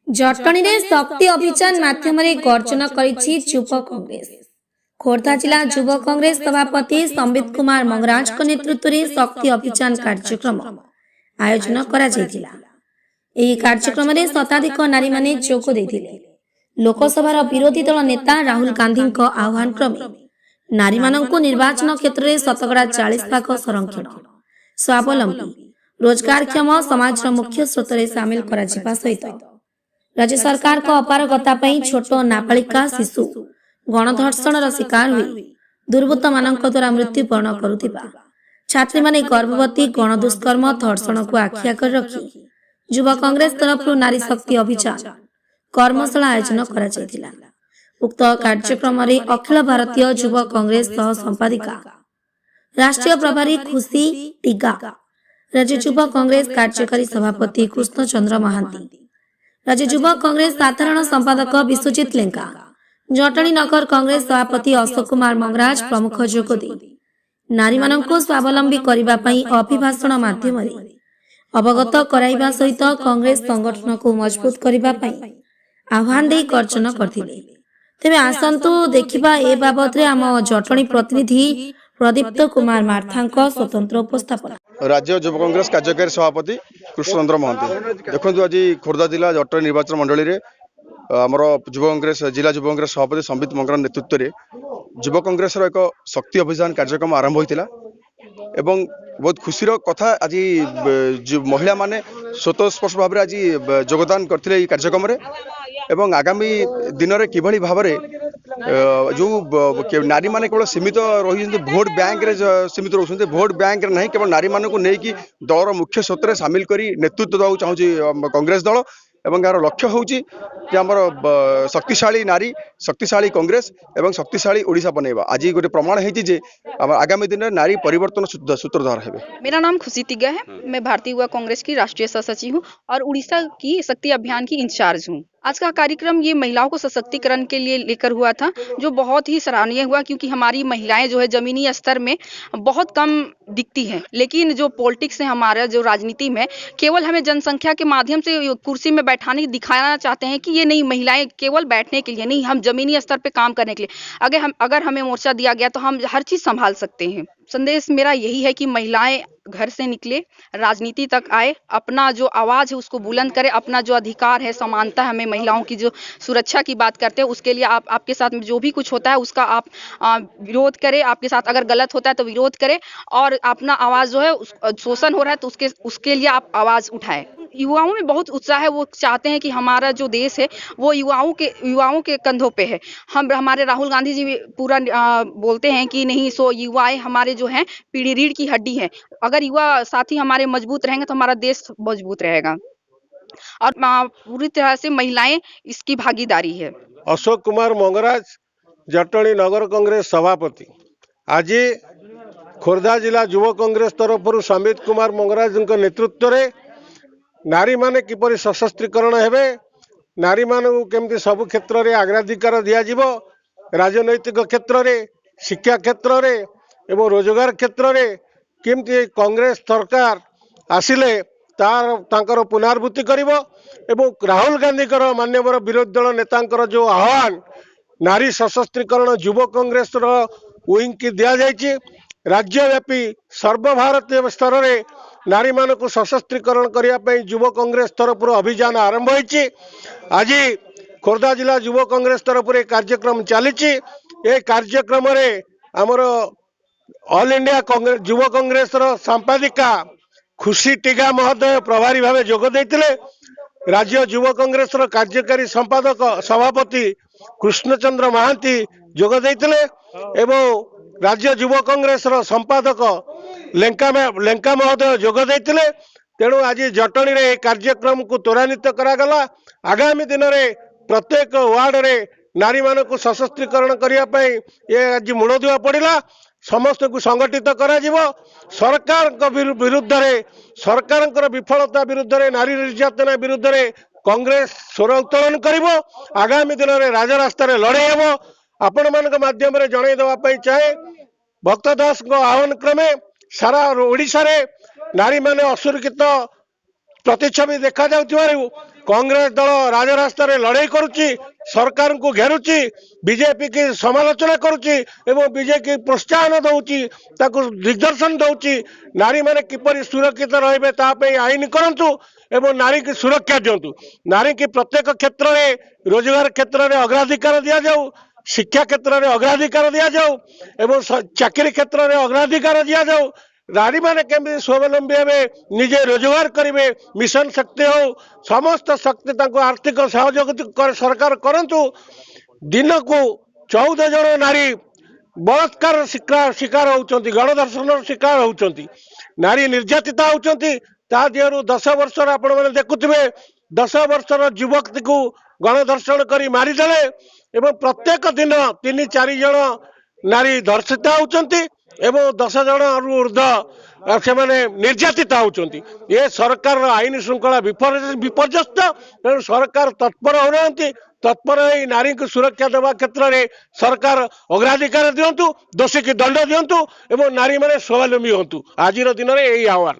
जटणी रे शक्ति अभियान माध्यम गर्जन करिछि युवा कांग्रेस। खोर्धा जिला युवा कांग्रेस सभापति संबित कुमार मंगराज नेतृत्व में शक्ति अभियान कार्यक्रम आयोजन करा जायतिला। एही कार्यक्रम में शताधिक नारी माने जोग देथिले। लोकसभा विरोधी दल नेता राहुल गांधी आह्वान क्रमे नारी मानंकु निर्वाचन क्षेत्र में शतकड़ा 40% संरक्षण स्वावलंबी रोजगारक्षम समाज मुख्य स्रोत में सामिल करा जिबा सहित राज्य सरकार को अपारगता छोट नाबालिका शिशु गणधर्षण शिकार हुई दुर्वृत्त मानक द्वारा मृत्युवरण करुथिबा छात्री माने गर्भवती गणदुष्कर्म धर्षण को आखि आगे रखी युवा कांग्रेस तरफ नारी शक्ति अभियान कर्मशाला आयोजन करा जायतिला। उक्त कार्यक्रम में अखिल भारतीय युवा कांग्रेस सह संपादिका राष्ट्रीय प्रभारी खुशी टिगा, राज्य युवा कांग्रेस कार्यकारी सभापति कृष्ण चंद्र महांती, राज्य युवा कांग्रेस साधारण संपादक विश्वजित लेंका, जटणी नगर कांग्रेस सभापति अशोक कुमार मंगराज प्रमुख जोगदे नारी मानंकु स्वावलंबी करिबा पई अभिभाषण माध्यम अवगत कराइबा सहित कांग्रेस संगठन को मजबूत करिबा पई आह्वान दे गर्जन करथिले। तेबे आसंतु देखिबा ए बाबत रे आम जटणी प्रतिनिधि प्रदीप्त कुमार मार्थांक स्वतंत्र उपस्थापन। राज्य युवा कांग्रेस कार्यकारी सभापति कृष्णचंद्र महांती। देखो आज खोर्धा जिला जटणी निर्वाचन मंडली रे आमर युवा कांग्रेस जिला युवा कांग्रेस सभापति संबित मंगराज नेतृत्व में युवा कांग्रेस एक शक्ति अभियान कार्यक्रम आरंभ होता एवं बहुत खुशीर कथा आज महिला माने स्वतःस्पर्श भाव में आज योगदान करते कार्यक्रम एवं आगामी दिन में किभली भाव जो नारी माने केवल सीमित रही भोट बैंक रे सीमित रोचे भोट बैंक रे नहीं केवल नारी मानक नहीं दलर मुख्य स्रोत में सामिल करी नेतृत्व देवा चाहूँ कांग्रेस दल एवं यार लक्ष्य होची आमर शक्तिशाली नारी शक्तिशाली कांग्रेस एवं शक्तिशाली ओडिशा बनैबा आज गोटे प्रमाण है जे आगामी दिन में नारी परिवर्तन सूत्रधार है। मेरा नाम खुशी तिग्गा है, मैं भारतीय युवा कांग्रेस की राष्ट्रीय सह सचिव हूँ और उड़ीसा की शक्ति अभियान की इंचार्ज हूँ। आज का कार्यक्रम ये महिलाओं को सशक्तिकरण के लिए लेकर हुआ था, जो बहुत ही सराहनीय हुआ, क्योंकि हमारी महिलाएं जो है जमीनी स्तर में बहुत कम दिखती हैं, लेकिन जो पॉलिटिक्स है हमारा जो राजनीति में केवल हमें जनसंख्या के माध्यम से कुर्सी में बैठाने दिखाना चाहते हैं कि ये नहीं, महिलाएं केवल बैठने के लिए नहीं, हम जमीनी स्तर पे काम करने के लिए अगर हमें मोर्चा दिया गया तो हम हर चीज संभाल सकते हैं। संदेश मेरा यही है कि महिलाएं घर से निकले, राजनीति तक आए, अपना जो आवाज है उसको बुलंद करें, अपना जो अधिकार है, समानता है, हमें महिलाओं की जो सुरक्षा की बात करते हैं उसके लिए आपके साथ में जो भी कुछ होता है उसका आप विरोध करें, आपके साथ अगर गलत होता है तो विरोध करें और अपना आवाज जो है शोषण हो रहा है तो उसके लिए आप आवाज उठाएं। युवाओं में बहुत उत्साह है, वो चाहते हैं कि हमारा जो देश है वो युवाओं के कंधों पे है। हमारे राहुल गांधी जी पूरा बोलते हैं कि नहीं, सो युवाएं हमारे जो हैं पीढ़ी रीढ़ की हड्डी है, अगर युवा साथी हमारे मजबूत रहेंगे तो हमारा देश मजबूत रहेगा और पूरी तरह से महिलाएं इसकी भागीदारी है। अशोक कुमार मंगराज जटणी नगर कांग्रेस सभापति। आज खोर्धा जिला युवा कांग्रेस तरफ संबित कुमार मंगराज नेतृत्व में नारी माने किपरि सशस्त्रीकरण हेबे, नारी मानू केमती सब क्षेत्र में अग्राधिकार दिज्व, राजनैतिक क्षेत्र में, शिक्षा क्षेत्र में एवं रोजगार क्षेत्र में केमती कांग्रेस सरकार आसिले तार पुनरावृत्ति करिवो एवं राहुल गांधी मान्यवर विरोधी दल नेता जो आह्वान नारी सशस्त्रीकरण युवा कांग्रेस विंग की दि जाइए, राज्यव्यापी सर्वभारतीय स्तर में नारी मानक सशस्त्रीकरण करने युवा कांग्रेस तरफ अभियान आरंभ होती। आज खोर्धा जिला युवा कांग्रेस तरफ कार्यक्रम चली। कार्यक्रम आमर ऑल इंडिया कांग्रेस युवा कांग्रेस संपादिका खुशी टिगा महोदय प्रभारी भाव जोग देते, राज्य युवा कांग्रेस कार्यकारी संपादक सभापति कृष्णचंद्र महांती जोग देते एवं राज्य युवा कांग्रेस संपादक लेंका महोदय जोग देते। तेणु आज जटणी रे कार्यक्रम को त्वरान्वित करागला। आगामी दिन में प्रत्येक वार्ड रे नारी मानक सशस्त्रीकरण करने ये आज मूलदुआ पड़ा, समस्त को संगठित करा जीवो। सरकार विरुद्ध रे, सरकार विफलता विरुद्ध रे, नारी निर्यातना विरुद्ध रे कांग्रेस स्वर उत्तोलन करिवो। आगामी दिन में राजरास्ता लड़े हेबो। आपण मान माध्यम जन देवाई चाहे भक्त दास आह्वान क्रमे सारा ओडिशा रे नारी माने असुरक्षित प्रतिच्छवि देखा जाउथिबारु कांग्रेस दल राजरास्ता लड़ाई करुच्ची सरकार को घेरुची बीजेपी की समालोचना करुच्ची एवं बीजेपी प्रोत्साहन दौची ताकू दिग्दर्शन दौची नारी माने किपरि सुरक्षित रहिबे तापे आईन करंतु एवं नारी की सुरक्षा दिंतु नारी की प्रत्येक क्षेत्र में रोजगार क्षेत्र में अग्राधिकार दिया जाऊ शिक्षा क्षेत्र में अग्राधिकार दिया जाऊ एवं चाकरी क्षेत्र में अग्राधिकार दिया जाऊ नारी माने केमि स्वावलंबी हे निजे रोजगार करेंगे मिशन शक्ति हो समस्त शक्ति तांको आर्थिक सहयोग सरकार करंतु दिन को 14 जन नारी बलात्कार शिकार होउचंती गणधर्षण शिकार होउचंती नारी निर्यातिता होउचंती ता दिहरु 10 वर्ष आपण माने देखुथिबे 10 वर्षर युवती को गणधर्षण करी मारिदेले एवं प्रत्येक दिन 3-4 जन नारी धर्षिता होउचंती एवं 10 जन ऊर्ध से निर्यातिता होउचंती ये सरकार आईन श्रृंखला विपर्यस्त तेणु सरकार तत्पर होना तत्पर नारी को सुरक्षा देवा क्षेत्र में सरकार अग्राधिकार दिंतु दोषी की दंड दिंतु एवं नारी माने स्वावलंबी हंतु आज दिन में यही आह्वान।